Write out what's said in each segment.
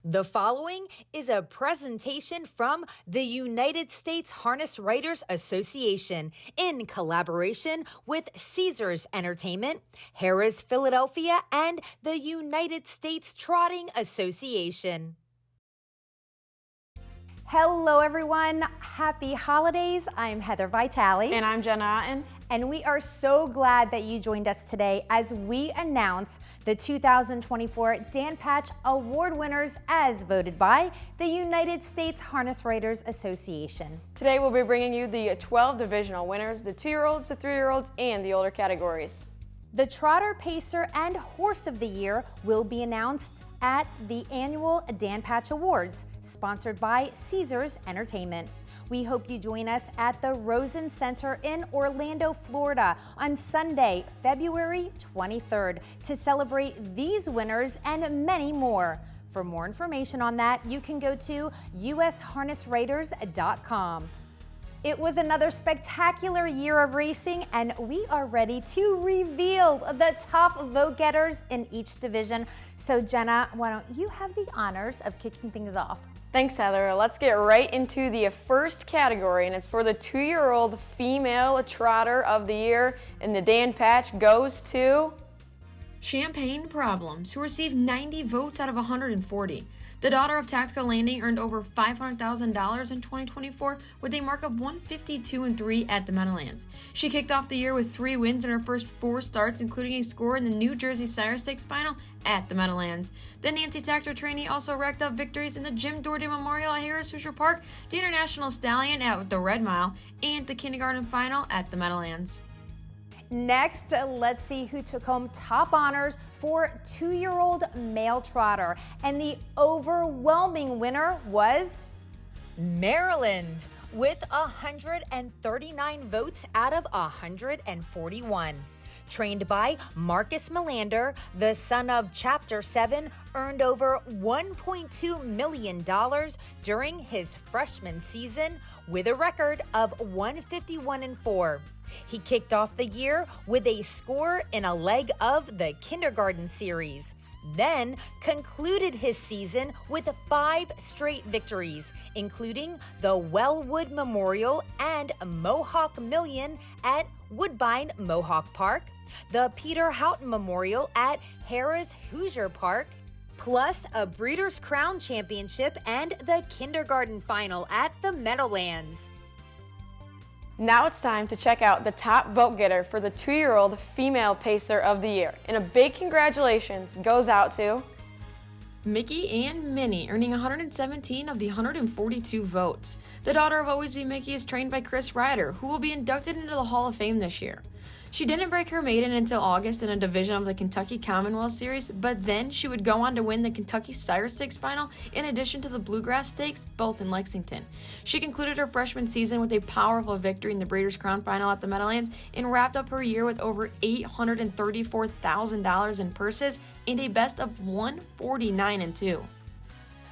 The following is a presentation from the United States Harness Writers Association in collaboration with Caesars Entertainment, Harrah's Philadelphia, and the United States Trotting Association. Hello everyone, happy holidays. I'm Heather Vitale. And I'm Jenna Otten. And we are so glad that you joined us today as we announce the 2024 Dan Patch Award winners as voted by the United States Harness Writers Association. Today we'll be bringing you the 12 divisional winners, the 2-year-olds, the 3-year-olds, and the older categories. The Trotter, Pacer, and Horse of the Year will be announced at the annual Dan Patch Awards, sponsored by Caesars Entertainment. We hope you join us at the Rosen Center in Orlando, Florida on Sunday, February 23rd to celebrate these winners and many more. For more information on that, you can go to usharnesswriters.com. It was another spectacular year of racing, and we are ready to reveal the top vote getters in each division. So Jenna, why don't you have the honors of kicking things off? Thanks, Heather. Let's get right into the first category, and it's for the 2-year-old female trotter of the year, and the Dan Patch goes to Champagne Problems, who received 90 votes out of 140. The daughter of Tactical Landing earned over $500,000 in 2024 with a mark of 152-3 at the Meadowlands. She kicked off the year with 3 wins in her first 4 starts, including a score in the New Jersey Sire Stakes final at the Meadowlands. The Nancy Tactor trainee also racked up victories in the Jim Doherty Memorial at Harrah's Hoosier Park, the International Stallion at the Red Mile, and the Kindergarten Final at the Meadowlands. Next, let's see who took home top honors for 2-year-old Maale Trotter. And the overwhelming winner was Maryland, with 139 votes out of 141. Trained by Marcus Melander, the son of Chapter 7 earned over $1.2 million during his freshman season with a record of 151-4. He kicked off the year with a score in a leg of the Kindergarten Series, then concluded his season with 5 straight victories, including the Wellwood Memorial and Mohawk Million at Woodbine Mohawk Park, the Peter Houghton Memorial at Harrah's Hoosier Park, plus a Breeders' Crown Championship and the Kindergarten Final at the Meadowlands. Now it's time to check out the top vote getter for the 2-year-old female pacer of the year. And a big congratulations goes out to Mickey and Minnie, earning 117 of the 142 votes. The daughter of Always Be Mickey is trained by Chris Ryder, who will be inducted into the Hall of Fame this year. She didn't break her maiden until August in a division of the Kentucky Commonwealth Series, but then she would go on to win the Kentucky Sire Stakes final in addition to the Bluegrass Stakes, both in Lexington. She concluded her freshman season with a powerful victory in the Breeders' Crown final at the Meadowlands and wrapped up her year with over $834,000 in purses and a best of 149-2.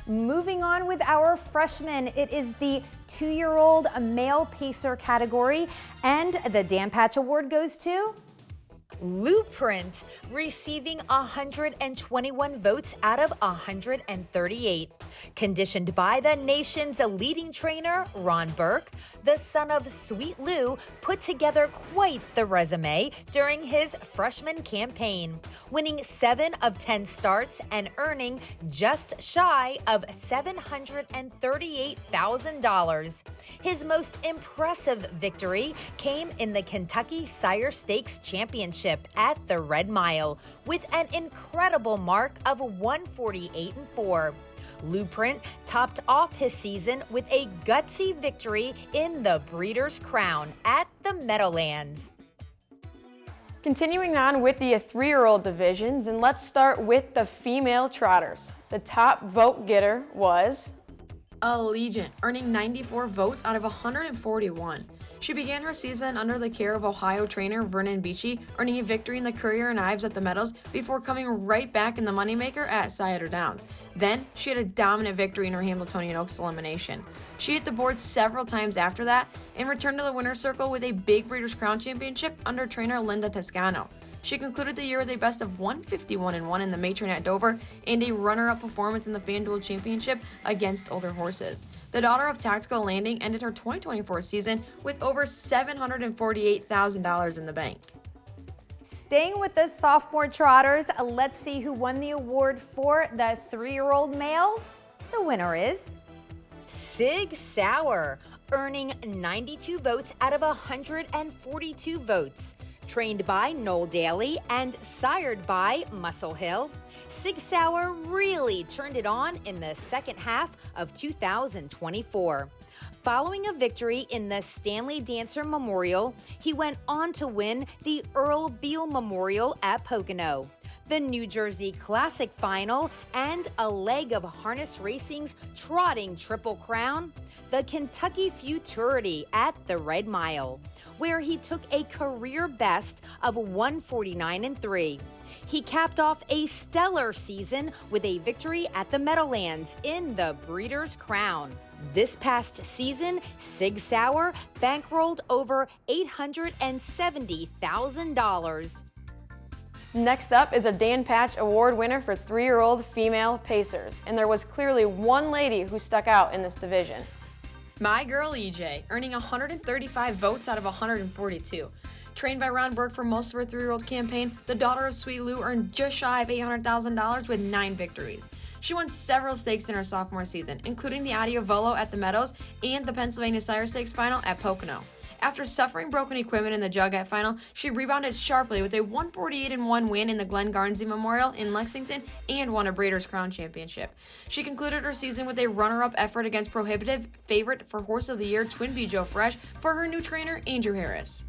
Moving on with our freshmen, it is the 2-year-old male pacer category, and the Dan Patch Award goes to Lprint, receiving 121 votes out of 138. Conditioned by the nation's leading trainer, Ron Burke, the son of Sweet Lou put together quite the resume during his freshman campaign, winning 7 of 10 starts and earning just shy of $738,000. His most impressive victory came in the Kentucky Sire Stakes Championship at the Red Mile with an incredible mark of 148-4. Lprint topped off his season with a gutsy victory in the Breeders' Crown at the Meadowlands. Continuing on with the 3-year-old divisions, and let's start with the female trotters. The top vote getter was Alle Legent, earning 94 votes out of 141. She began her season under the care of Ohio trainer Vernon Beachy, earning a victory in the Courier and Ives at the Meadows before coming right back in the moneymaker at Scioto Downs. Then, she had a dominant victory in her Hamiltonian Oaks elimination. She hit the board several times after that and returned to the winner's circle with a big Breeders' Crown Championship under trainer Linda Toscano. She concluded the year with a best of 151-1 in the matron at Dover and a runner-up performance in the FanDuel Championship against older horses. The daughter of Tactical Landing ended her 2024 season with over $748,000 in the bank. Staying with the sophomore trotters, let's see who won the award for the 3-year-old males. The winner is Sig Sour, earning 92 votes out of 142 votes. Trained by Noel Daly and sired by Muscle Hill, Sig Sour really turned it on in the second half of 2024. Following a victory in the Stanley Dancer Memorial, he went on to win the Earl Beal Memorial at Pocono, the New Jersey Classic Final, and a leg of harness racing's Trotting Triple Crown, the Kentucky Futurity at the Red Mile, where he took a career best of 149-3. He capped off a stellar season with a victory at the Meadowlands in the Breeders' Crown. This past season, Sig Sour bankrolled over $870,000. Next up is a Dan Patch Award winner for 3-year-old female pacers, and there was clearly one lady who stuck out in this division. My girl EJ, earning 135 votes out of 142. Trained by Ron Burke for most of her 3-year-old campaign, the daughter of Sweet Lou earned just shy of $800,000 with 9 victories. She won several stakes in her sophomore season, including the Adiavolo at the Meadows and the Pennsylvania Sire Stakes final at Pocono. After suffering broken equipment in the Jughead final, she rebounded sharply with a 148-1 win in the Glenn Garnsey Memorial in Lexington and won a Breeders' Crown Championship. She concluded her season with a runner-up effort against prohibitive favorite for Horse of the Year Twin Bee Joe Fresh for her new trainer, Andrew Harris.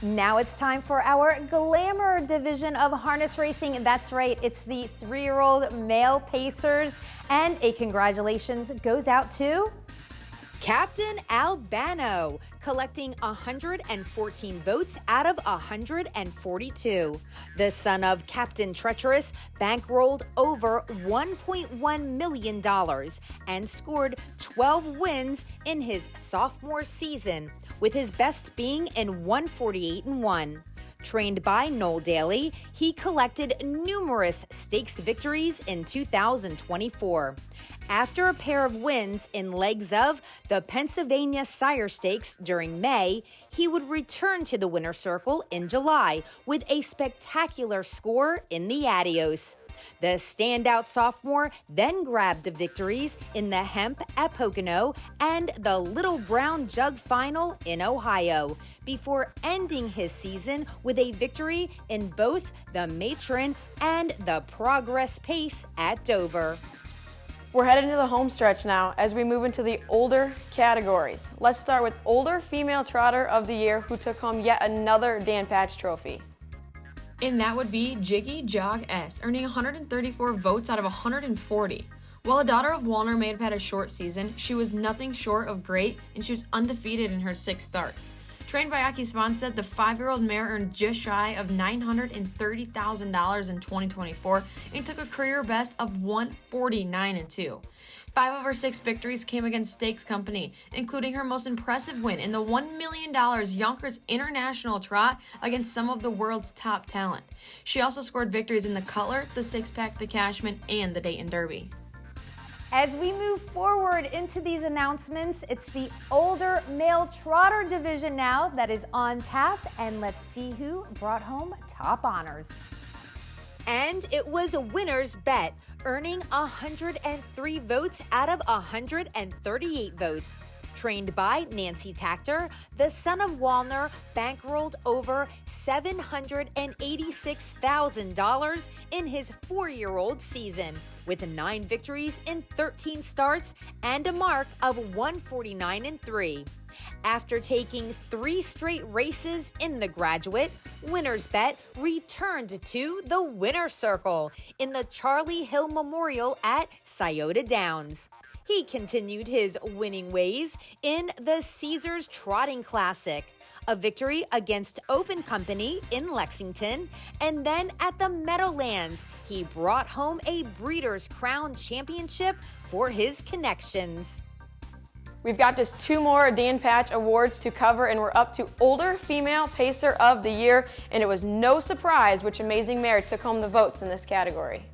Now it's time for our glamour division of harness racing. That's right, it's the 3-year-old male pacers. And a congratulations goes out to Captain Albano, collecting 114 votes out of 142. The son of Captain Treacherous bankrolled over $1.1 million and scored 12 wins in his sophomore season, with his best being in 148-1. Trained by Noel Daly, he collected numerous stakes victories in 2024. After a pair of wins in legs of the Pennsylvania Sire Stakes during May, he would return to the winner's circle in July with a spectacular score in the Adios. The standout sophomore then grabbed the victories in the Hemp at Pocono and the Little Brown Jug Final in Ohio, before ending his season with a victory in both the Matron and the Progress Pace at Dover. We're headed into the home stretch now as we move into the older categories. Let's start with Older Female Trotter of the Year, who took home yet another Dan Patch trophy. And that would be Jiggy Jogs S, earning 134 votes out of 140. While a daughter of Walner may have had a short season, she was nothing short of great, and she was undefeated in her 6 starts. Trained by Aki Svanstedt, the 5-year-old mare earned just shy of $930,000 in 2024 and took a career best of 149-2. 5 of her 6 victories came against Stakes Company, including her most impressive win in the $1 million Yonkers International Trot against some of the world's top talent. She also scored victories in the Cutler, the Six-Pack, the Cashman, and the Dayton Derby. As we move forward into these announcements, it's the older male trotter division now that is on tap, and let's see who brought home top honors. And it was a winner's bet, earning 103 votes out of 138 votes. Trained by Nancy Tactor, the son of Walner bankrolled over $786,000 in his 4-year-old season, with 9 victories in 13 starts and a mark of 149-3. After taking 3 straight races in the Graduate, Winner's Bet returned to the winner's circle in the Charlie Hill Memorial at Scioto Downs. He continued his winning ways in the Caesars Trotting Classic, a victory against Open Company in Lexington, and then at the Meadowlands, he brought home a Breeders' Crown Championship for his connections. We've got just 2 more Dan Patch Awards to cover, and we're up to Older Female Pacer of the Year, and it was no surprise which amazing mare took home the votes in this category.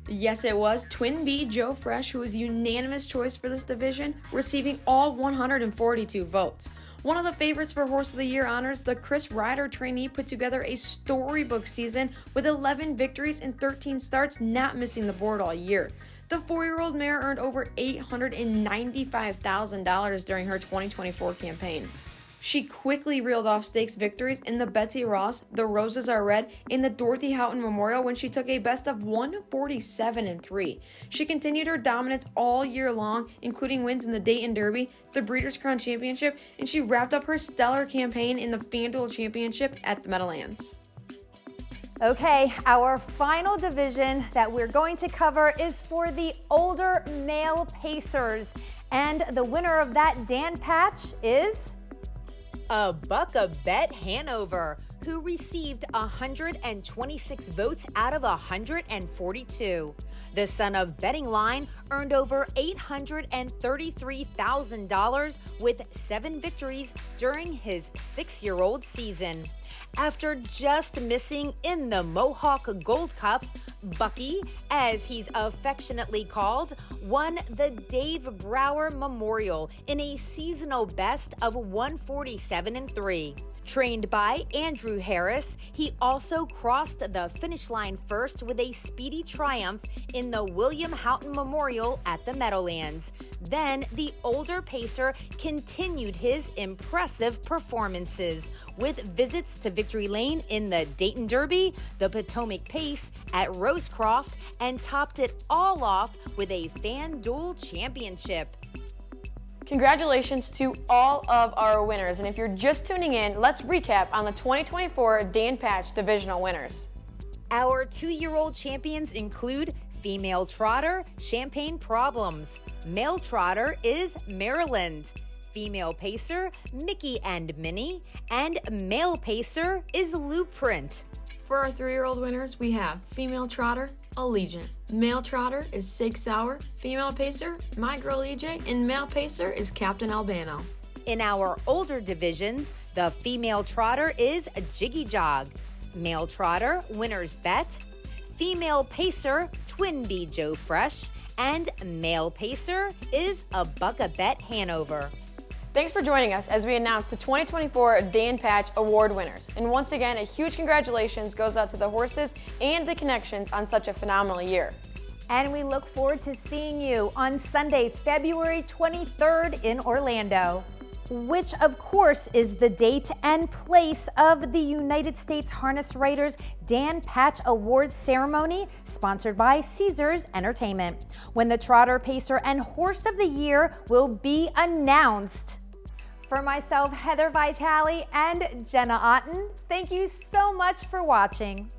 Yes, it was Twin B Joe Fresh, who was unanimous choice for this division, receiving all 142 votes. One of the favorites for Horse of the Year honors, the Chris Ryder trainee, put together a storybook season with 11 victories and 13 starts, not missing the board all year. The 4-year-old mare earned over $895,000 during her 2024 campaign. She quickly reeled off stakes victories in the Betsy Ross, the Roses Are Red, and the Dorothy Houghton Memorial when she took a best of 147-3. She continued her dominance all year long, including wins in the Dayton Derby, the Breeders' Crown Championship, and she wrapped up her stellar campaign in the FanDuel Championship at the Meadowlands. Okay, our final division that we're going to cover is for the older male pacers. And the winner of that Dan Patch is Bucky Bet Handover, who received 126 votes out of 142. The son of Betting Line earned over $833,000 with 7 victories during his 6-year-old season. After just missing in the Mohawk Gold Cup, Bucky, as he's affectionately called, won the Dave Brower Memorial in a seasonal best of 147-3. Trained by Andrew Harris, he also crossed the finish line first with a speedy triumph in the William Houghton Memorial at the Meadowlands. Then the older pacer continued his impressive performances with visits to Victory Lane in the Dayton Derby, the Potomac Pace at Rosecroft, and topped it all off with a FanDuel Championship. Congratulations to all of our winners, and if you're just tuning in, let's recap on the 2024 Dan Patch divisional winners. Our 2-year-old champions include Female Trotter, Champagne Problems. Male Trotter is Maryland. Female Pacer, Mickey and Minnie. And Male Pacer is Lprint. For our 3-year-old winners, we have Female Trotter, Alle Legent. Male Trotter is Sig Sour. Female Pacer, My Girl EJ. And Male Pacer is Captain Albano. In our older divisions, the Female Trotter is Jiggy Jogs. Male Trotter, Winner's Bet. Female Pacer, Twin B Joe Fresh. And Male Pacer is Bucky Bet Handover. Thanks for joining us as we announce the 2024 Dan Patch Award winners. And once again, a huge congratulations goes out to the horses and the connections on such a phenomenal year. And we look forward to seeing you on Sunday, February 23rd in Orlando, which of course is the date and place of the United States Harness Writers Dan Patch Awards ceremony, sponsored by Caesars Entertainment, when the Trotter, Pacer, and Horse of the Year will be announced. For myself, Heather Vitale, and Jenna Otten, thank you so much for watching.